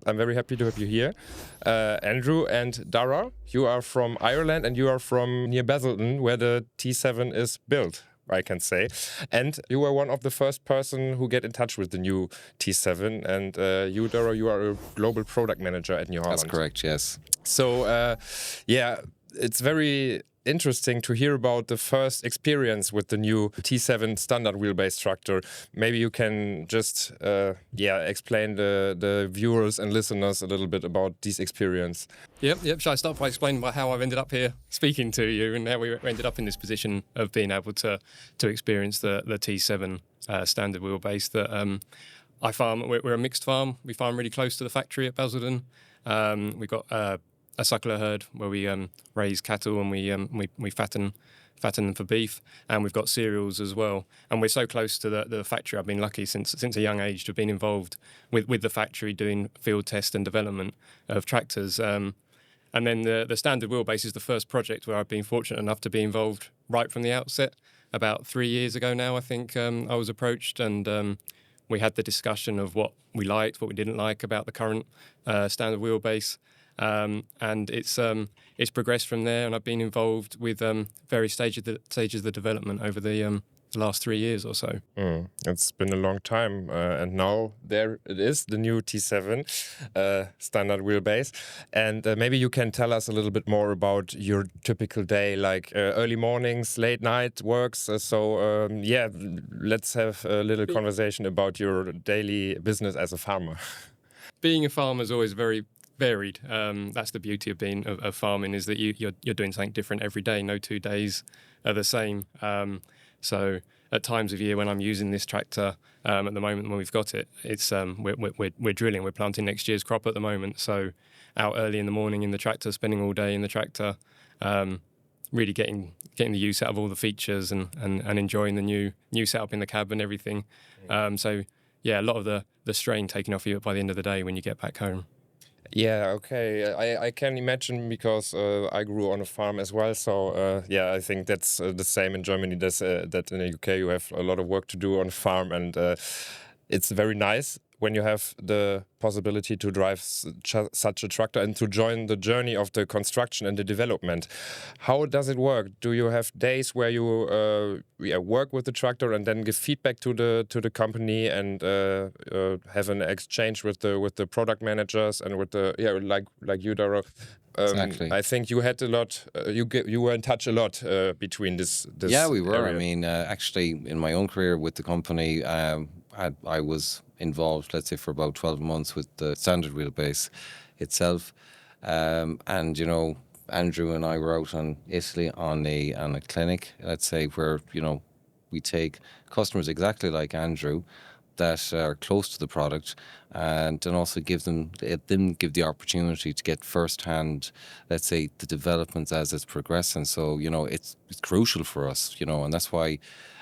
I'm very happy to have you here. Andrew and Dara, you are from Ireland and you are from near Basildon, where the T7 is built, I can say. And you were one of the first person who get in touch with the new T7. And you, Dara, you are a global product manager at New Holland. That's correct, yes. So, yeah, it's very interesting to hear about the first experience with the new T7 standard wheelbase tractor. Maybe you can just explain the viewers and listeners a little bit about this experience. Yep. Shall I start by explaining how I've ended up here speaking to you and how we ended up in this position of being able to experience the T7 standard wheelbase that I farm. We're a mixed farm. We farm really close to the factory at Basildon. We've got a suckler herd where we raise cattle and we fatten them for beef, and we've got cereals as well. And we're so close to the factory. I've been lucky since a young age to have been involved with the factory doing field test and development of tractors. And then the standard wheelbase is the first project where I've been fortunate enough to be involved right from the outset. About 3 years ago now, I think I was approached, and we had the discussion of what we liked, what we didn't like about the current standard wheelbase. And it's progressed from there, and I've been involved with various stages of the development over the last 3 years or so. It's been a long time, and now there it is, the new T7 standard wheelbase. And maybe you can tell us a little bit more about your typical day, like early mornings, late night works. Let's have a little conversation about your daily business as a farmer. Being a farmer is always very varied. That's the beauty of being of farming, is that you're doing something different every day. No 2 days are the same. So at times of year when I'm using this tractor, at the moment when we've got it, it's we're drilling, we're planting next year's crop at the moment. So out early in the morning in the tractor, spending all day in the tractor, really getting the use out of all the features and enjoying the new setup in the cab and everything. So yeah, a lot of the strain taken off you by the end of the day when you get back home. Yeah, okay. I can imagine, because I grew on a farm as well. So I think that's the same in Germany. That in the UK you have a lot of work to do on a farm, and it's very nice when you have the possibility to drive such a tractor and to join the journey of the construction and the development. How does it work? Do you have days where you work with the tractor and then give feedback to the company and have an exchange with the product managers and with the like you, Dara? Exactly. I think you had a lot. You were in touch a lot between this. Yeah, we were. Area. I mean, actually, in my own career with the company, I was involved, let's say, for about 12 months with the standard wheelbase itself. And, you know, Andrew and I were out in Italy on a clinic, let's say, where, you know, we take customers exactly like Andrew that are close to the product, and then also give them the opportunity to get first-hand, let's say, the developments as it's progressing. So, you know, it's crucial for us, you know, and that's why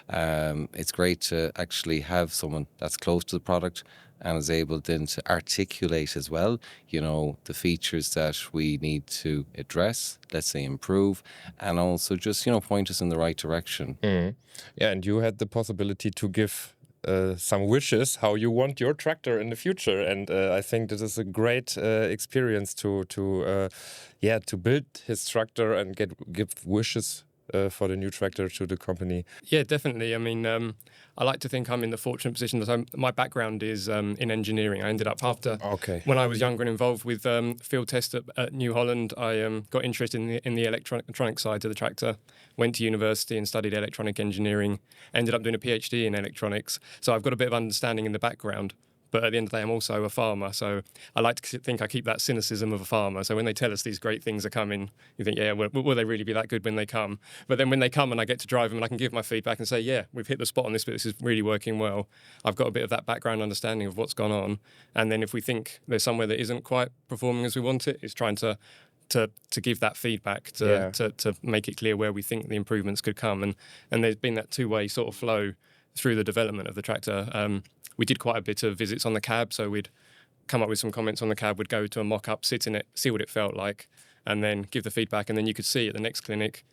it's great to actually have someone that's close to the product and is able then to articulate as well, you know, the features that we need to address, let's say improve, and also just, you know, point us in the right direction. Yeah, and you had the possibility to give some wishes how you want your tractor in the future, and I think this is a great experience to build his tractor and give wishes for the new tractor to the company. Yeah, definitely. I mean, I like to think I'm in the fortunate position that my background is in engineering. I ended up when I was younger and involved with field test at New Holland, I got interested in the electronic side of the tractor, went to university and studied electronic engineering, ended up doing a PhD in electronics. So I've got a bit of understanding in the background. But at the end of the day, I'm also a farmer. So I like to think I keep that cynicism of a farmer. So when they tell us these great things are coming, you think, yeah, will they really be that good when they come? But then when they come and I get to drive them and I can give my feedback and say, yeah, we've hit the spot on this, but this is really working well. I've got a bit of that background understanding of what's gone on. And then if we think there's somewhere that isn't quite performing as we want it, it's trying to give that feedback to make it clear where we think the improvements could come. And there's been that two-way sort of flow through the development of the tractor. We did quite a bit of visits on the cab, so we'd come up with some comments on the cab, we'd go to a mock-up, sit in it, see what it felt like, and then give the feedback. And then you could see at the next clinic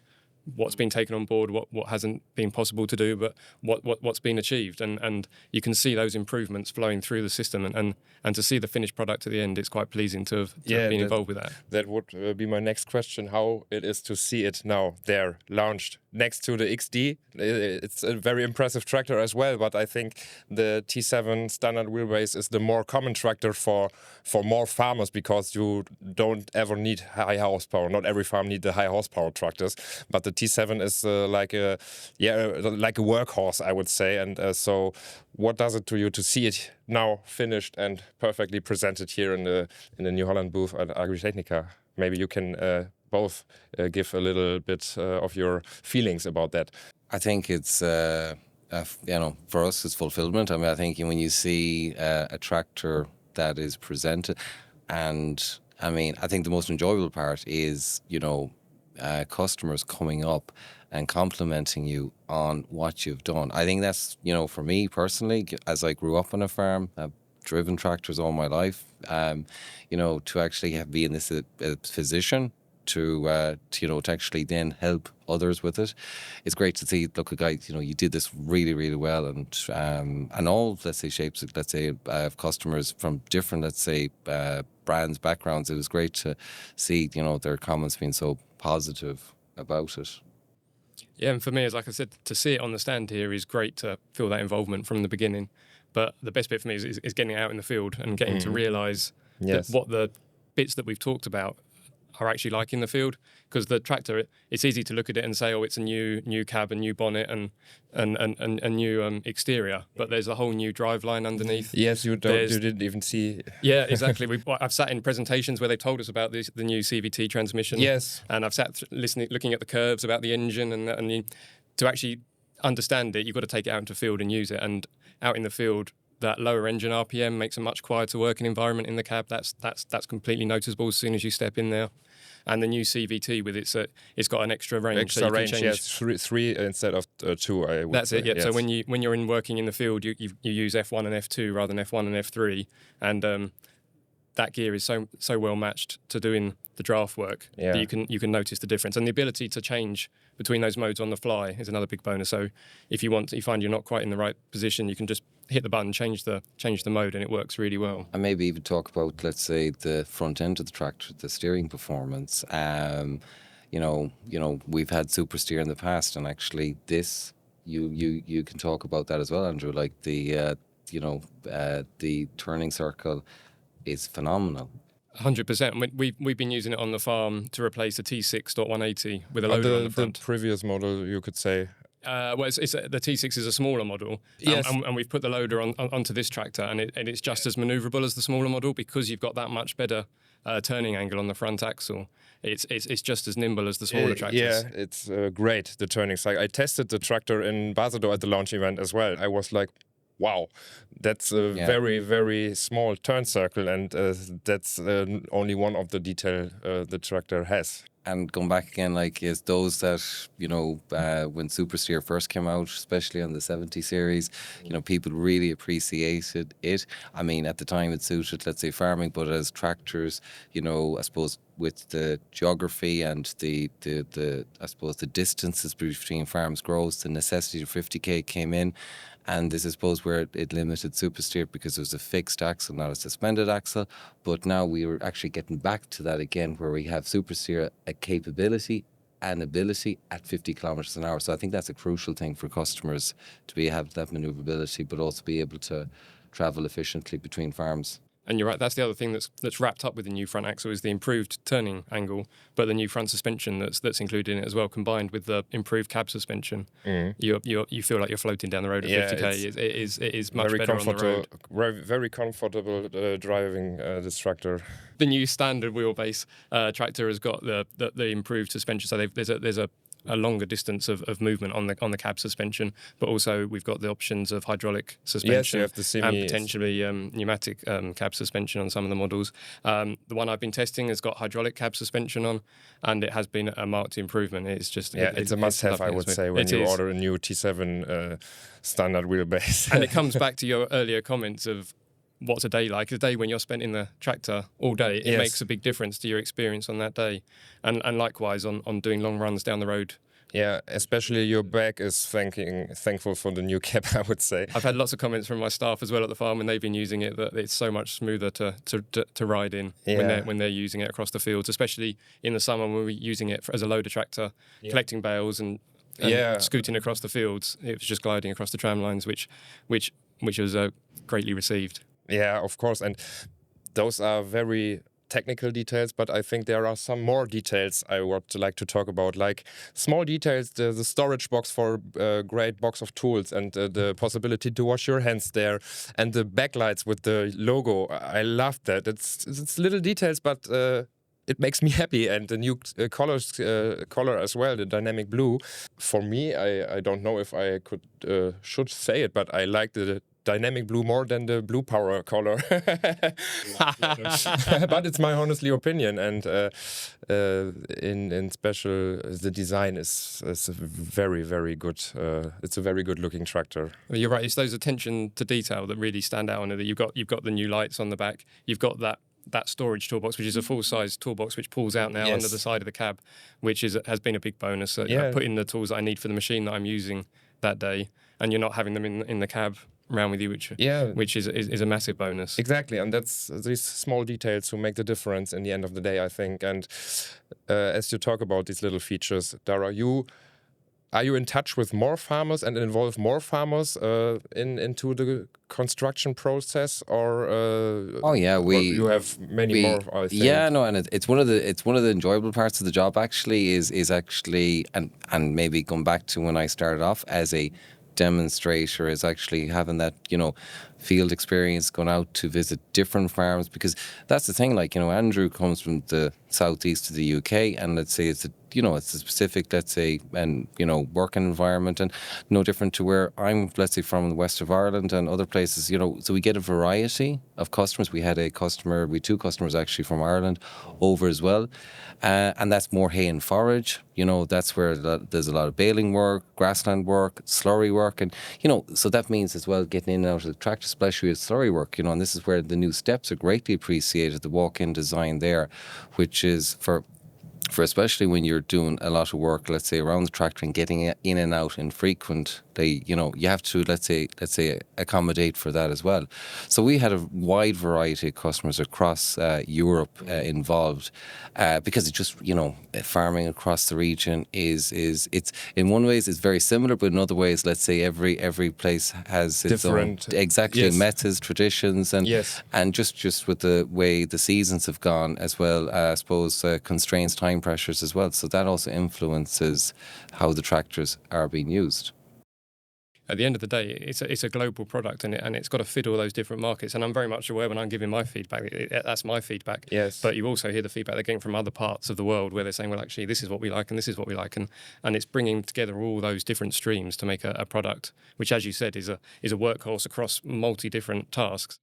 what's been taken on board, what hasn't been possible to do, but what's been achieved, and you can see those improvements flowing through the system, and to see the finished product at the end, it's quite pleasing to have been involved with that. That would be my next question: how it is to see it now there launched next to the XD. It's a very impressive tractor as well, but I think the T7 standard wheelbase is the more common tractor for more farmers, because you don't ever need high horsepower. Not every farm needs the high horsepower tractors, but the T7 is like a workhorse, I would say. And so, what does it to you to see it now finished and perfectly presented here in the New Holland booth at Agritechnica? Maybe you can both give a little bit of your feelings about that. I think it's for us it's fulfillment. I mean, I think when you see a tractor that is presented, and I mean, I think the most enjoyable part is customers coming up and complimenting you on what you've done. I think that's, for me personally, as I grew up on a farm, I've driven tractors all my life, to actually be in this position to actually then help others with it. It's great to see, look, guys, you did this really, really well, and all, let's say, shapes, let's say, of customers from different, let's say, brands, backgrounds. It was great to see, their comments being so positive about it. Yeah, and for me, as like I said, to see it on the stand here is great, to feel that involvement from the beginning. But the best bit for me is getting out in the field and getting to realise what the bits that we've talked about are actually like in the field. Because the tractor, it's easy to look at it and say, oh, it's a new cab, a new bonnet, and a new exterior. But there's a whole new driveline underneath. Yes, you didn't even see. Yeah, exactly. I've sat in presentations where they've told us about the new CVT transmission. Yes, and I've sat looking at the curves about the engine, and to actually understand it, you've got to take it out into the field and use it. And out in the field, that lower engine RPM makes a much quieter working environment in the cab. That's completely noticeable as soon as you step in there. And the new CVT with it's got an extra range. Extra range, yes, three instead of two. I would That's say. it. Yeah. Yes. So when you're working in the field, you use F1 and F2 rather than F1 and F3, and that gear is so well matched to doing the draft work that you can notice the difference. And the ability to change between those modes on the fly is another big bonus. So if you find you're not quite in the right position, you can just hit the button, change the mode, and it works really well. And maybe even talk about, let's say, the front end of the tractor, the steering performance. We've had Super Steer in the past, and actually this, you can talk about that as well, Andrew. Like the turning circle is phenomenal. 100%. We've been using it on the farm to replace a T6.180 with a loader on the front. The previous model, you could say. The T6 is a smaller model, yes. and we've put the loader onto this tractor, and it's just as manoeuvrable as the smaller model, because you've got that much better turning angle on the front axle. It's just as nimble as the smaller tractors. Yeah, it's great, the turning cycle. I tested the tractor in Basel at the launch event as well. I was like, wow, that's a very, very small turn circle, and that's only one of the detail the tractor has. And going back again, like, is those that, when Super Steer first came out, especially on the 70 series, people really appreciated it. I mean, at the time it suited, let's say, farming, but as tractors, I suppose with the geography and the I suppose the distances between farms grows, the necessity of 50k came in. And this is, I suppose, where it limited Super Steer, because it was a fixed axle, not a suspended axle. But now we were actually getting back to that again, where we have Super Steer a capability and ability at 50 kilometers an hour. So I think that's a crucial thing for customers, to have that maneuverability, but also be able to travel efficiently between farms. And you're right, that's the other thing that's wrapped up with the new front axle, is the improved turning angle, but the new front suspension that's included in it as well, combined with the improved cab suspension. You feel like you're floating down the road at 50k. It is much better on the road. Very comfortable driving this tractor. The new standard wheelbase tractor has got the improved suspension, so there's a longer distance of movement on the cab suspension, but also we've got the options of hydraulic suspension, you have the and potentially pneumatic cab suspension on some of the models. The one I've been testing has got hydraulic cab suspension on, and it has been a marked improvement. It's just it's a must-have, I would say, when you order a new T7 standard wheelbase. And it comes back to your earlier comments of what's a day like. A day when you're spent in the tractor all day, it makes a big difference to your experience on that day. And likewise on doing long runs down the road Yeah, especially your back is thankful for the new cab, I would say. I've had lots of comments from my staff as well at the farm when they've been using it, that it's so much smoother to ride in when they're using it across the fields, especially in the summer when we're using it as a loader tractor, collecting bales and scooting across the fields. It was just gliding across the tram lines, which was greatly received. Yeah, of course, and those are very technical details, but I think there are some more details I would like to talk about, like small details, the storage box for a great box of tools, and the possibility to wash your hands there, and the backlights with the logo. I love that. It's little details, but it makes me happy. And the new color as well, the dynamic blue. For me, I don't know if I should say it, but I like the dynamic blue more than the blue power color. But it's my honestly opinion, and in special the design is very, very good. It's a very good looking tractor. Well, you're right, it's those attention to detail that really stand out on it. You've got the new lights on the back, you've got that storage toolbox, which is a full-size toolbox which pulls out now under the side of the cab, which has been a big bonus. I put in the tools that I need for the machine that I'm using that day, and you're not having them in the cab around with you, which is a massive bonus. Exactly, and that's these small details who make the difference in the end of the day, I think. And as you talk about these little features, Dara, are you in touch with more farmers and involve more farmers into the construction process, or? You have many more. I think. Yeah, no, and it's one of the enjoyable parts of the job. Actually, is actually and maybe going back to when I started off as a demonstrator, is actually having that field experience, going out to visit different farms, because that's the thing. Like Andrew comes from the southeast of the UK, and let's say it's a specific, let's say, and working environment, and no different to where I'm, let's say, from the west of Ireland and other places. So we get a variety of customers. We had two customers actually from Ireland over as well, and that's more hay and forage. That's where there's a lot of baling work, grassland work, slurry work, and so that means as well getting in and out of the tractor, especially with slurry work. And this is where the new steps are greatly appreciated. The walk-in design there, which is for especially when you're doing a lot of work, let's say around the tractor and getting it in and out infrequently, you have to let's say accommodate for that as well. So we had a wide variety of customers across Europe involved, because it just farming across the region is it's in one ways it's very similar, but in other ways, let's say every place has its different methods, traditions, and just with the way the seasons have gone as well, I suppose constraints, time pressures as well. So that also influences how the tractors are being used. At the end of the day, it's a global product, and it's got to fit all those different markets. And I'm very much aware when I'm giving my feedback, that's my feedback. Yes. But you also hear the feedback they're getting from other parts of the world where they're saying, well, actually, this is what we like and this is what we like. And it's bringing together all those different streams to make a product, which, as you said, is a workhorse across different tasks.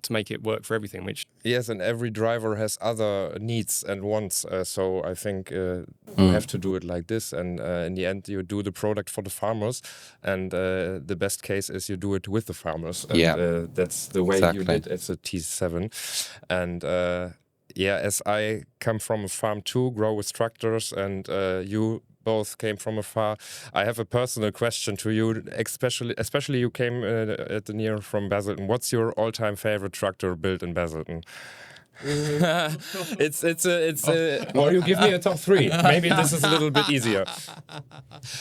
To make it work for everything, Yes, and every driver has other needs and wants, so I think you have to do it like this, and in the end you do the product for the farmers, and the best case is you do it with the farmers, and that's the way you did as a T7. And as I come from a farm too, grow with tractors, and you both came from afar, I have a personal question to you, especially you came at the near from Basildon. What's your all-time favorite tractor built in Basildon? Or you give me a top 3. Maybe this is a little bit easier.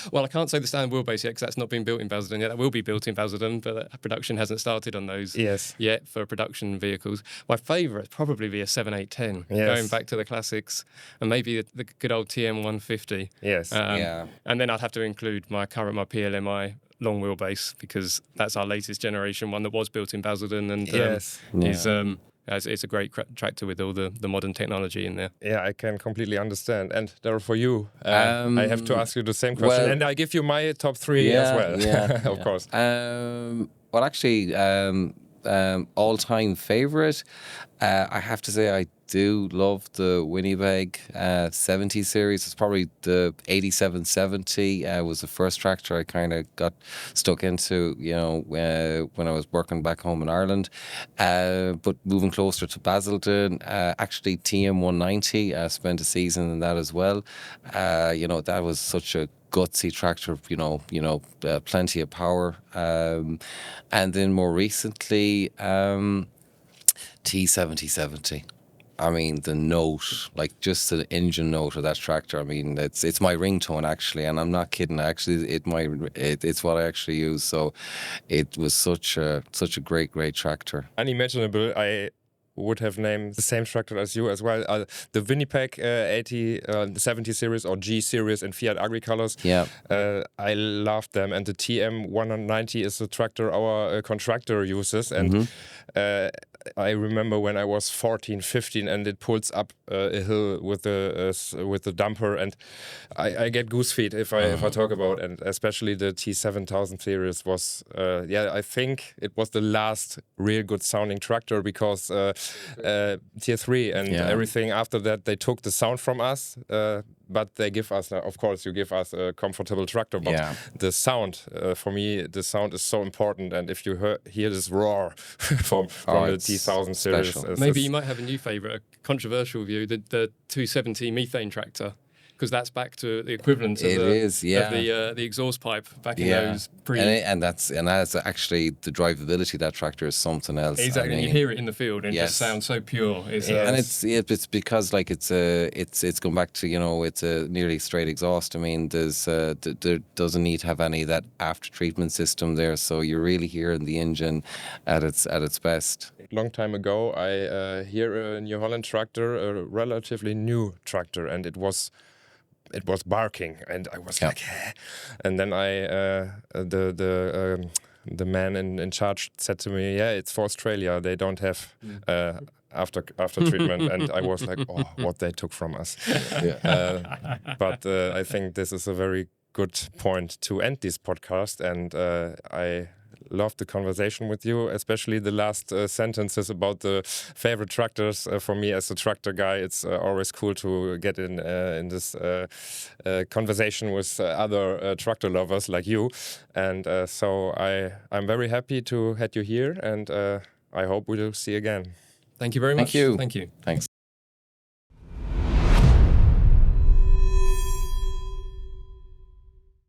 Well, I can't say the standard wheelbase yet because that's not been built in Basildon yet. That will be built in Basildon, but production hasn't started on those yet for production vehicles. My favourite would probably be a 7810, going back to the classics, and maybe the good old TM 150. Yes. And then I'd have to include my PLMI long wheelbase, because that's our latest generation one that was built in Basildon, and it's a great tractor with all the modern technology in there. Yeah, I can completely understand. And there for you, I have to ask you the same question, and I give you my top 3 as well, of course. Well, actually, all-time favorite, I have to say I do love the Winnipeg 70 series. It's probably the 8770 was the first tractor I kind of got stuck into, when I was working back home in Ireland. But moving closer to Basildon, actually TM190, spent a season in that as well. That was such a gutsy tractor, plenty of power. And then more recently, T7070. I mean, the note, like just the engine note of that tractor. I mean, it's my ringtone actually, and I'm not kidding. Actually, it's what I actually use. So, it was such a great tractor. Unimaginable. I would have named the same tractor as you as well. The Winnipeg 70 series or G series in Fiat Agri colors. Yeah. I love them. And the TM 190 is the tractor our contractor uses. And I remember when I was 14, 15, and it pulls up a hill with the dumper, and I get goose feet if I talk about. And especially the T7000 series was, I think it was the last real good sounding tractor, because Tier 3 and everything after that, they took the sound from us. But they give us, of course, you give us a comfortable tractor. But the sound, for me, the sound is so important. And if you hear this roar from the T1000 series, maybe you might have a new favourite, a controversial view, the 270 methane tractor. Because that's back to the equivalent of the exhaust pipe back in those and that's actually the drivability of that tractor is something else. Exactly, you hear it in the field and it just sounds so pure. And it's because like it's going back to it's a nearly straight exhaust. I mean, there doesn't need to have any of that after treatment system there, so you're really hearing the engine at its best. Long time ago, I hear a New Holland tractor, a relatively new tractor, and it was barking, and I was like, eh. And then the man in charge said to me, it's for Australia. They don't have after treatment, and I was like, oh, what they took from us. But I think this is a very good point to end this podcast, and I loved the conversation with you, especially the last sentences about the favorite tractors. For me, as a tractor guy, it's always cool to get in this conversation with other tractor lovers like you. And so I'm very happy to have you here, and I hope we'll see you again. Thank you very much. Thank you. Thank you. Thanks.